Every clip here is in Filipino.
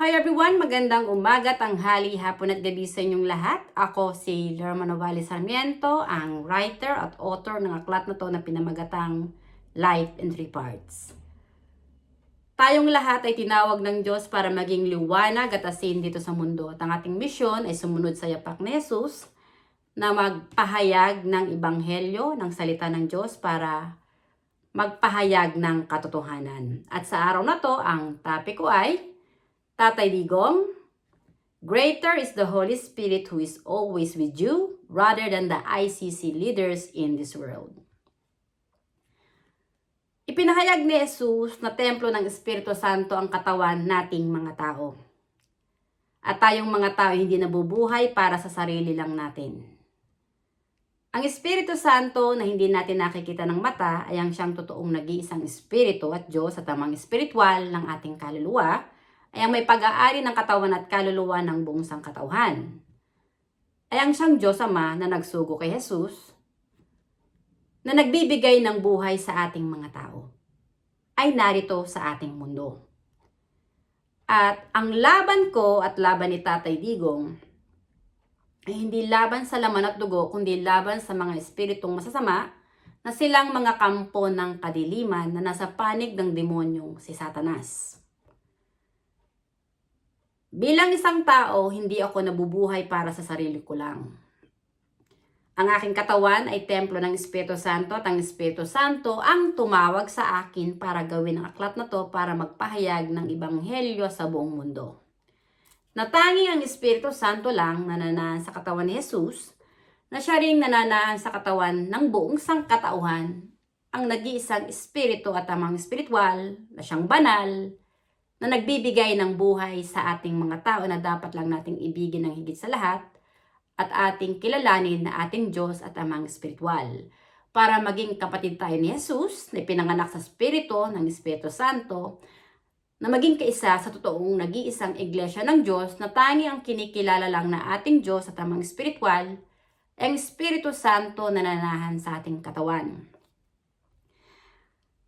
Hi everyone! Magandang umaga, tanghali, hapon at gabi sa inyong lahat. Ako si Lerma Novales Sarmiento, ang writer at author ng aklat na to na pinamagatang Life in Three Parts. Tayong lahat ay tinawag ng Diyos para maging liwanag at asin dito sa mundo. At ang ating misyon ay sumunod sa yapak ni Jesus na magpahayag ng ebanghelyo, ng salita ng Diyos para magpahayag ng katotohanan. At sa araw na to, ang topic ko ay Tatay Digong, greater is the Holy Spirit who is always with you rather than the ICC leaders in this world. Ipinahayag ni Jesus na templo ng Espiritu Santo ang katawan nating mga tao. At tayong mga tao hindi nabubuhay para sa sarili lang natin. Ang Espiritu Santo na hindi natin nakikita ng mata ay ang siyang totoong nag-iisang Espiritu at Diyos at amang espiritual ng ating kaluluwa ay ang may pag-aari ng katawan at kaluluwa ng buong sangkatauhan. Ay ang siyang Diyos Ama na nagsugo kay Jesus, na nagbibigay ng buhay sa ating mga tao, ay narito sa ating mundo. At ang laban ko at laban ni Tatay Digong ay hindi laban sa laman at dugo, kundi laban sa mga espiritong masasama na silang mga kampo ng kadiliman na nasa panig ng demonyong si Satanas. Bilang isang tao, hindi ako nabubuhay para sa sarili ko lang. Ang aking katawan ay templo ng Espiritu Santo at ang Espiritu Santo ang tumawag sa akin para gawin ang aklat na to para magpahayag ng ebanghelyo sa buong mundo. Natanging ang Espiritu Santo lang nananahan sa katawan ni Jesus, na siya ring nananahan sa katawan ng buong sangkatauhan, ang nag-iisang Espiritu at amang espiritual na siyang banal, na nagbibigay ng buhay sa ating mga tao na dapat lang nating ibigin ng higit sa lahat at ating kilalanin na ating Diyos at amang espiritual. Para maging kapatid tayo ni Jesus na pinanganak sa Espiritu ng Espiritu Santo, na maging kaisa sa totoong nag-iisang iglesia ng Diyos na tangi ang kinikilala lang na ating Diyos at amang espiritual, ang Espiritu Santo na nananahan sa ating katawan.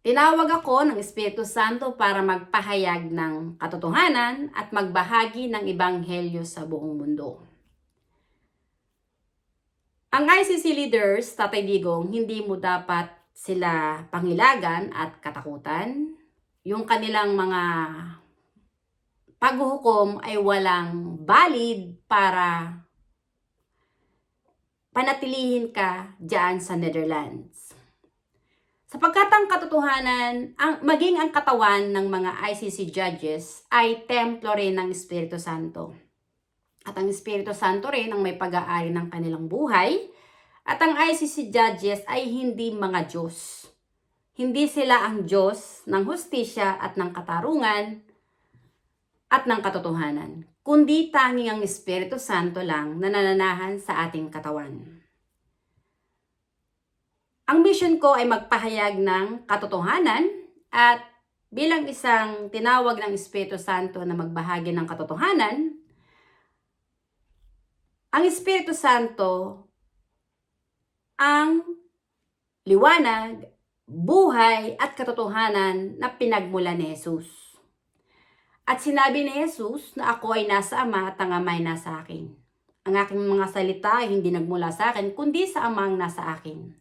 Tinawag ako ng Espiritu Santo para magpahayag ng katotohanan at magbahagi ng ebanghelyo sa buong mundo. Ang ICC leaders, Tatay Digong, hindi mo dapat sila pangilagan at katakutan. Yung kanilang mga paghuhukom ay walang valid para panatilihin ka diyan sa Netherlands. Sapagkat ang katotohanan, maging ang katawan ng mga ICC judges ay templo rin ng Espiritu Santo. At ang Espiritu Santo rin ang may pag-aari ng kanilang buhay. At ang ICC judges ay hindi mga Diyos. Hindi sila ang Diyos ng hustisya at ng katarungan at ng katotohanan, kundi tanging ang Espiritu Santo lang na nananahan sa ating katawan. Ang mission ko ay magpahayag ng katotohanan at bilang isang tinawag ng Espiritu Santo na magbahagi ng katotohanan, ang Espiritu Santo ang liwanag, buhay at katotohanan na pinagmula ni Jesus. At sinabi ni Jesus na ako ay nasa Ama at ang Ama ay nasa akin. Ang aking mga salita ay hindi nagmula sa akin, kundi sa Ama ang nasa akin.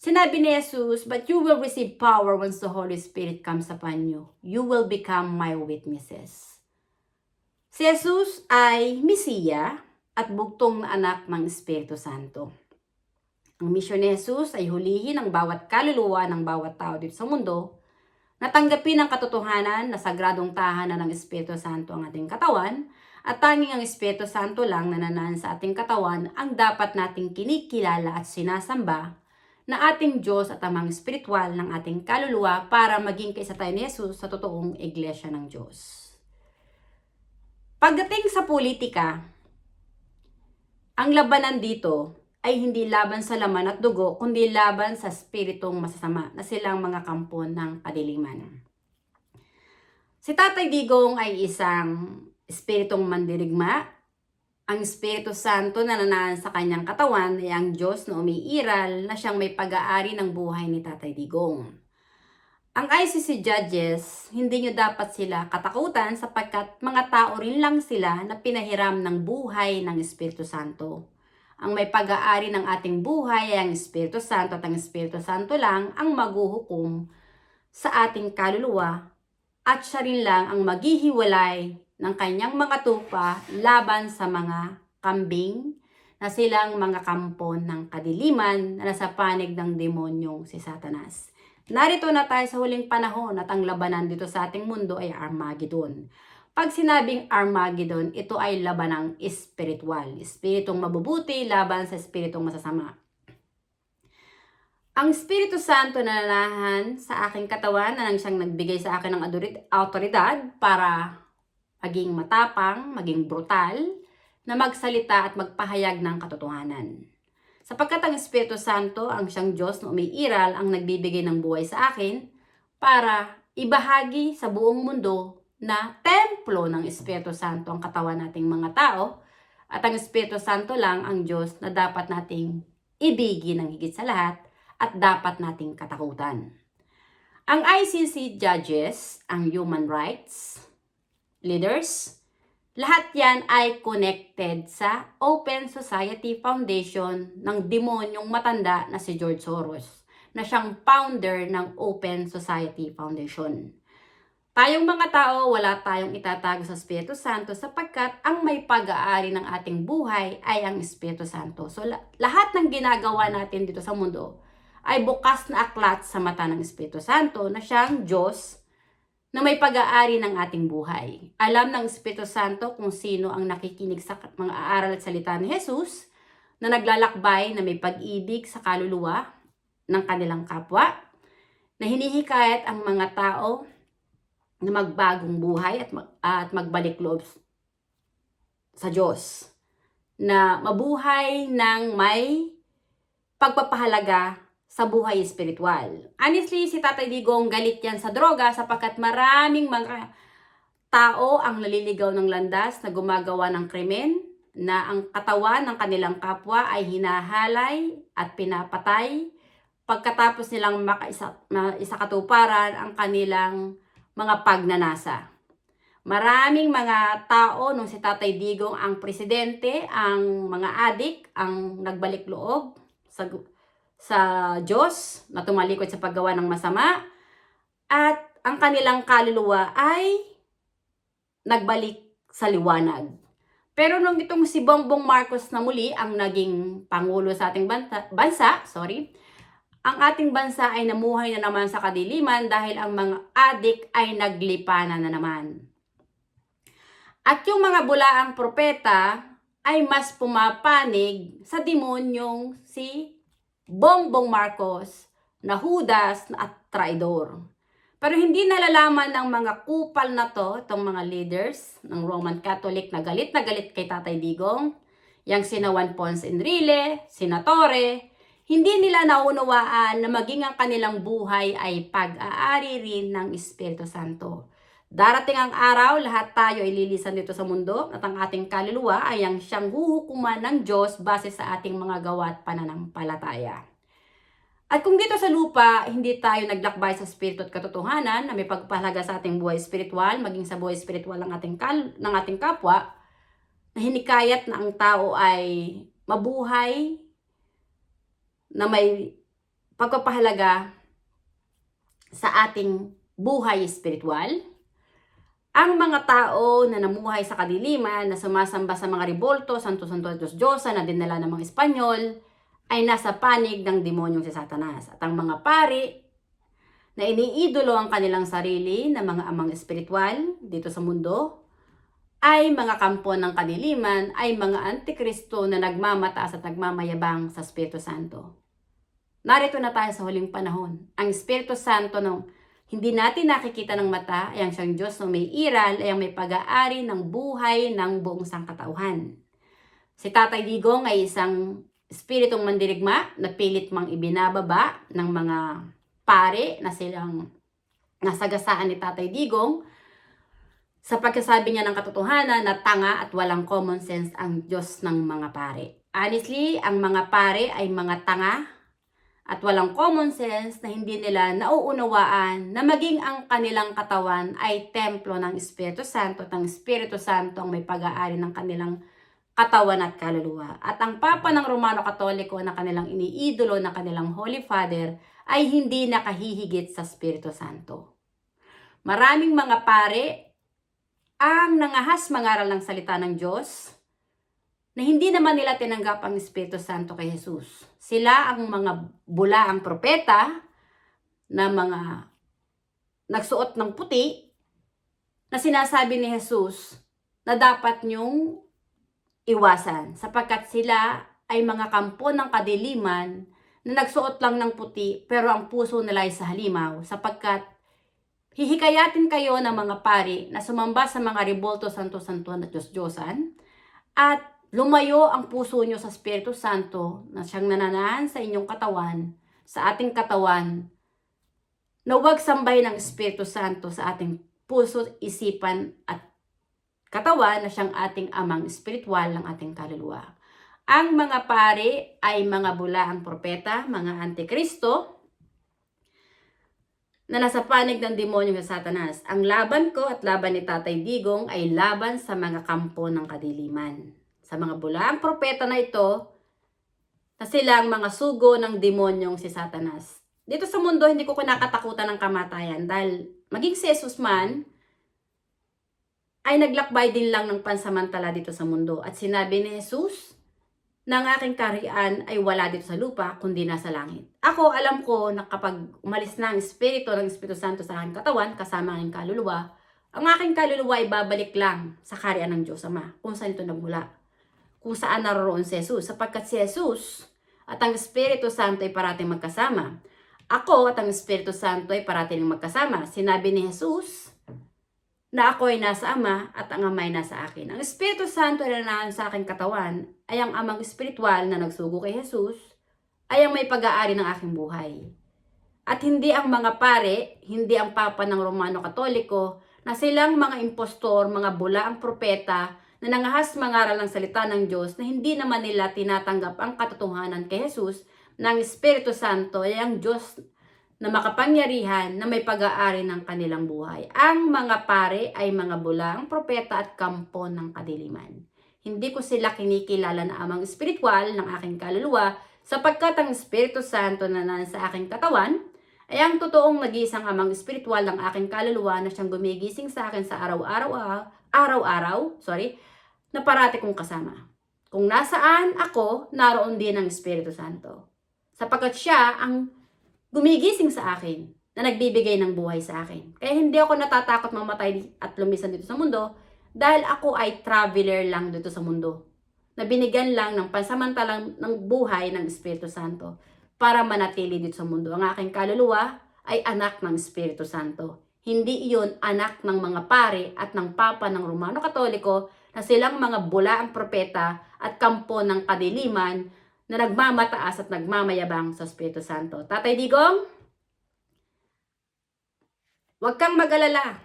Sinabi ni Jesus, but you will receive power once the Holy Spirit comes upon you. You will become my witnesses. Si Jesus ay Mesiya at bugtong na anak ng Espiritu Santo. Ang misyon ni Jesus ay hulihin ang bawat kaluluwa ng bawat tao dito sa mundo, natanggapin ang katotohanan na sagradong tahanan ng Espiritu Santo ang ating katawan, at tanging ang Espiritu Santo lang na nananahan sa ating katawan ang dapat nating kinikilala at sinasamba na ating Diyos at amang espiritual ng ating kaluluwa para maging kaisa tayo ni Jesus sa totoong iglesia ng Diyos. Pagdating sa politika, ang labanan dito ay hindi laban sa laman at dugo, kundi laban sa espiritong masasama na silang mga kampo ng kadiliman. Si Tatay Digong ay isang espiritong mandirigma. Ang Espiritu Santo na nananahan sa kanyang katawan ay ang Diyos na umiiral na siyang may pag-aari ng buhay ni Tatay Digong. Ang ICC judges, hindi nyo dapat sila katakutan sapagkat mga tao rin lang sila na pinahiram ng buhay ng Espiritu Santo. Ang may pag-aari ng ating buhay ay ang Espiritu Santo at ang Espiritu Santo lang ang maghuhukom sa ating kaluluwa at siya rin lang ang maghihiwalay ng kanyang mga tupa laban sa mga kambing na silang mga kampon ng kadiliman na nasa panig ng demonyong si Satanas. Narito na tayo sa huling panahon at ang labanan dito sa ating mundo ay Armageddon. Pag sinabing Armageddon, ito ay labanang espiritual. Espiritong mabubuti laban sa espiritong masasama. Ang Espiritu Santo na nanahan sa aking katawan na nang siyang nagbigay sa akin ng autoridad para maging matapang, maging brutal, na magsalita at magpahayag ng katotohanan. Sapagkat ang Espiritu Santo, ang siyang Diyos na umiiral, ang nagbibigay ng buhay sa akin para ibahagi sa buong mundo na templo ng Espiritu Santo ang katawan nating mga tao at ang Espiritu Santo lang ang Diyos na dapat nating ibigin ng higit sa lahat at dapat nating katakutan. Ang ICC judges, ang human rights leaders, lahat yan ay connected sa Open Society Foundation ng demonyong matanda na si George Soros, na siyang founder ng Open Society Foundation. Tayong mga tao, wala tayong itatago sa Espiritu Santo sapagkat ang may pag-aari ng ating buhay ay ang Espiritu Santo. So lahat ng ginagawa natin dito sa mundo ay bukas na aklat sa mata ng Espiritu Santo na siyang Diyos na may pag-aari ng ating buhay. Alam ng Espiritu Santo kung sino ang nakikinig sa mga aaral at salita ni Jesus na naglalakbay na may pag-ibig sa kaluluwa ng kanilang kapwa, na hinihikayat ang mga tao na magbagong buhay at magbalik loob sa Diyos, na mabuhay ng may pagpapahalaga sa buhay espiritual. Honestly, si Tatay Digong galit yan sa droga sapagkat maraming mga tao ang naliligaw ng landas na gumagawa ng krimen, na ang katawan ng kanilang kapwa ay hinahalay at pinapatay pagkatapos nilang maisakatuparan ang kanilang mga pagnanasa. Maraming mga tao nung si Tatay Digong ang presidente, ang mga adik ang nagbalik loob sa Diyos na tumalikod sa paggawa ng masama at ang kanilang kaluluwa ay nagbalik sa liwanag. Pero nung itong si Bongbong Marcos na muli ang naging pangulo sa ating bansa, ang ating bansa ay namuhay na naman sa kadiliman dahil ang mga adik ay naglipanan na naman. At yung mga bulaang propeta ay mas pumapanig sa demonyong si Bongbong Marcos na Judas at traidor. Pero hindi nalalaman ng mga kupal na to, itong mga leaders ng Roman Catholic na galit kay Tatay Digong, yang sina Juan Ponce Enrile, senatore, hindi nila naunawaan na maging ang kanilang buhay ay pag-aari rin ng Espiritu Santo. Darating ang araw, lahat tayo ay lilisan dito sa mundo at ang ating kaluluwa ay ang siyang huhukuman ng Diyos base sa ating mga gawa at pananampalataya. At kung dito sa lupa, hindi tayo naglakbay sa Espiritu at katotohanan na may pagpahalaga sa ating buhay espiritual, maging sa buhay espiritual ng ating kapwa, na hinikayat na ang tao ay mabuhay na may pagpapahalaga sa ating buhay espiritual, ang mga tao na namuhay sa kadiliman, na sumasamba sa mga ribolto, santo-santo at Diyos-Diyosa na dinala ng mga Espanyol, ay nasa panig ng demonyong si Satanas. At ang mga pari na iniidolo ang kanilang sarili na mga amang espiritual dito sa mundo, ay mga kampo ng kadiliman, ay mga antikristo na nagmamataas at nagmamayabang sa Espiritu Santo. Narito na tayo sa huling panahon. Ang Espiritu Santo ng hindi natin nakikita ng mata ay ang siyang Diyos na may iral, ay ang may pag-aari ng buhay ng buong sangkatauhan. Si Tatay Digong ay isang espiritong mandirigma na pilit mang ibinababa ng mga pare na silang nasagasaan ni Tatay Digong sa pagkasabi niya ng katotohanan na tanga at walang common sense ang Diyos ng mga pare. Honestly, ang mga pare ay mga tanga at walang common sense na hindi nila nauunawaan na maging ang kanilang katawan ay templo ng Espiritu Santo at ang Espiritu Santo ang may pag-aari ng kanilang katawan at kaluluwa. At ang Papa ng Romano Katoliko na kanilang iniidolo na kanilang Holy Father ay hindi nakahihigit sa Espiritu Santo. Maraming mga pare ang nangahas mangaral ng salita ng Diyos na hindi naman nila tinanggap ang Espiritu Santo kay Jesus. Sila ang mga bulaang propeta na mga nagsuot ng puti na sinasabi ni Jesus na dapat niyong iwasan sapagkat sila ay mga kampo ng kadiliman na nagsuot lang ng puti pero ang puso nila ay sa halimaw sapagkat hihikayatin kayo ng mga pari na sumamba sa mga rebulto santo-santuan at Diyos-Diyosan at lumayo ang puso nyo sa Espiritu Santo na siyang nananahan sa inyong katawan, sa ating katawan, na huwag sambay ng Espiritu Santo sa ating puso, isipan at katawan na siyang ating amang espiritual ng ating kaluluwa. Ang mga pari ay mga bulaang propeta, mga antikristo, na nasa panig ng demonyo sa Satanas. Ang laban ko at laban ni Tatay Digong ay laban sa mga kampo ng kadiliman. Sa mga bulaang propeta na ito, na sila ang mga sugo ng demonyong si Satanas. Dito sa mundo, hindi ko kinakatakutan ng kamatayan dahil maging si Jesus man, ay naglakbay din lang ng pansamantala dito sa mundo. At sinabi ni Jesus, na ang aking kaharian ay wala dito sa lupa, kundi nasa langit. Ako, alam ko na kapag umalis na ang Espiritu ng Espiritu Santo sa aking katawan, kasama ang kaluluwa, ang aking kaluluwa ay babalik lang sa kaharian ng Diyos Ama, kung saan ito nagmula. Kung saan naroroon si Jesus, sapagkat si Jesus at ang Espiritu Santo ay parating magkasama. Ako at ang Espiritu Santo ay parating magkasama. Sinabi ni Jesus na ako ay nasa Ama at ang Ama ay nasa akin. Ang Espiritu Santo ay nananahan sa aking katawan ay ang amang espiritual na nagsugo kay Jesus ay ang may pag-aari ng aking buhay. At hindi ang mga pare, hindi ang Papa ng Romano Katoliko na silang mga impostor, mga bulaang propeta na nangahas mangaral ng salita ng Diyos na hindi naman nila tinatanggap ang katotohanan kay Jesus na ang Espiritu Santo ay ang Diyos na makapangyarihan na may pag-aari ng kanilang buhay. Ang mga pare ay mga bulaang propeta at kampo ng kadiliman. Hindi ko sila kinikilala na amang espiritual ng aking kaluluwa sapagkat ang Espiritu Santo na nasa aking katawan ay ang totoong nag-iisang amang espiritual ng aking kaluluwa na siyang gumigising sa akin sa araw-araw, na parati kong kasama. Kung nasaan ako, naroon din ang Espiritu Santo. Sapagkat siya ang gumigising sa akin, na nagbibigay ng buhay sa akin. Kaya hindi ako natatakot mamatay at lumisan dito sa mundo, dahil ako ay traveler lang dito sa mundo. Na binigyan lang ng pansamantalang ng buhay ng Espiritu Santo para manatili dito sa mundo. Ang aking kaluluwa ay anak ng Espiritu Santo. Hindi iyon anak ng mga pare at ng Papa ng Romano Katoliko na silang mga bulaang propeta at kampo ng kadiliman na nagmamataas at nagmamayabang sa Espiritu Santo. Tatay Digong, huwag kang mag-alala.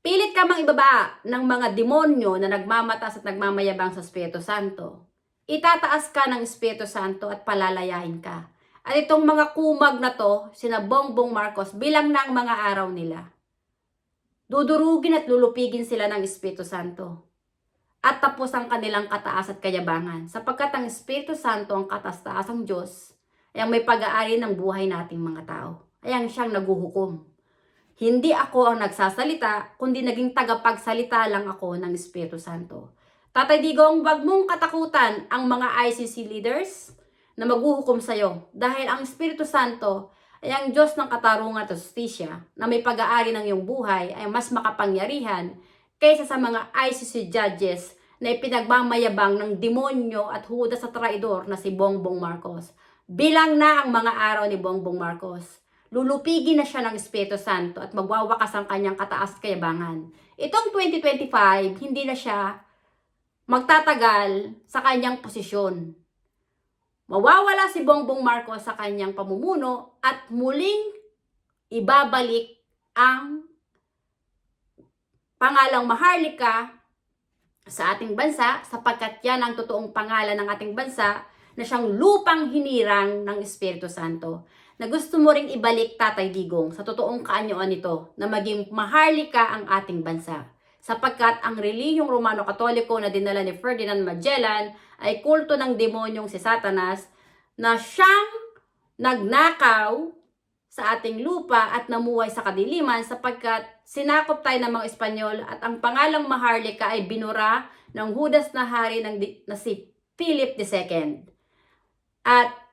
Pilit ka mang ibaba ng mga demonyo na nagmamataas at nagmamayabang sa Espiritu Santo. Itataas ka ng Espiritu Santo at palalayahin ka. At itong mga kumag na to, sina Bongbong Marcos, bilang na ang mga araw nila. Dudurugin at lulupigin sila ng Espiritu Santo. At tapos ang kanilang kataas at kayabangan. Sapagkat ang Espiritu Santo ang kataas-taasang Diyos ay ang may pag-aari ng buhay nating mga tao. Ay ang siyang naguhukom. Hindi ako ang nagsasalita, kundi naging tagapagsalita lang ako ng Espiritu Santo. Tatay Digong, wag mong katakutan ang mga ICC leaders na maghuhukom sa'yo. Dahil ang Espiritu Santo ay ang Diyos ng katarungan at justisya na may pag-aari ng iyong buhay ay mas makapangyarihan kaysa sa mga ICC judges na ipinagmamayabang ng demonyo at hudas sa traidor na si Bongbong Marcos. Bilang na ang mga araw ni Bongbong Marcos. Lulupigin na siya ng Espiritu Santo at magwawakas ang kanyang kataas at kayabangan. Itong 2025, hindi na siya magtatagal sa kanyang posisyon. Mawawala si Bongbong Marcos sa kanyang pamumuno at muling ibabalik ang pangalang Maharlika sa ating bansa sapagkat yan ang totoong pangalan ng ating bansa na siyang lupang hinirang ng Espiritu Santo, na gusto mo ring ibalik, Tatay Digong, sa totoong kaanyuan nito, na maging maharlika ang ating bansa. Sapagkat ang relihiyong Romano-Katoliko na dinala ni Ferdinand Magellan ay kulto ng demonyong si Satanas, na siyang nagnakaw sa ating lupa at namuhay sa kadiliman, sapagkat sinakop tayo ng mga Espanyol at ang pangalang Maharlika ay binura ng Judas na hari na si Philip II. At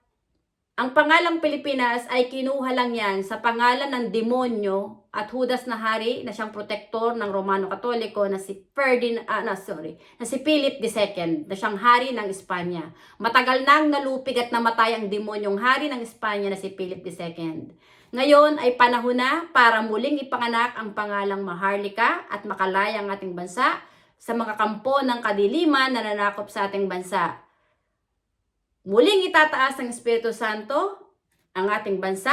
ang pangalang Pilipinas ay kinuha lang yan sa pangalan ng demonyo at Judas na hari na siyang protektor ng Romano-Katoliko na si Philip II, na siyang hari ng Espanya. Matagal nang nalupig at namatay ang demonyong hari ng Espanya na si Philip II. Ngayon ay panahon na para muling ipanganak ang pangalang Maharlika at makalaya ang ating bansa sa mga kampo ng kadiliman na nanakop sa ating bansa. Muling itataas ng Espiritu Santo ang ating bansa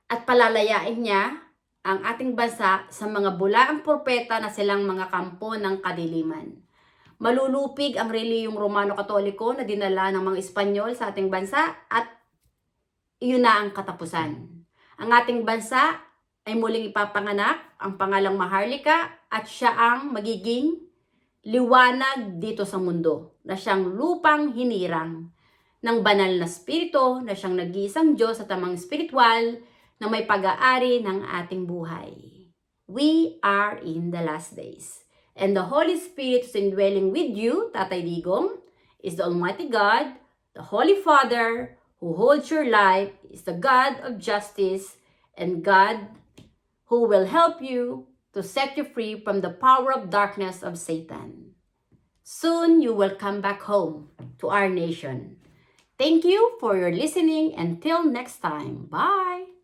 at palalayain niya ang ating bansa sa mga bulaang propeta na silang mga kampo ng kadiliman. Malulupig ang relihiyong Romano-Katoliko na dinala ng mga Espanyol sa ating bansa at iyon na ang katapusan. Ang ating bansa ay muling ipapanganak ang pangalang Maharlika at siya ang magiging liwanag dito sa mundo, na siyang lupang hinirang ng banal na spirito, na siyang nag-iisang Diyos at amang spiritual na may pag-aari ng ating buhay. We are in the last days. And the Holy Spirit is indwelling with you, Tatay Digong, is the Almighty God, the Holy Father, who holds your life, is the God of justice, and God who will help you to set you free from the power of darkness of Satan. Soon you will come back home to our nation. Thank you for your listening. Until next time. Bye!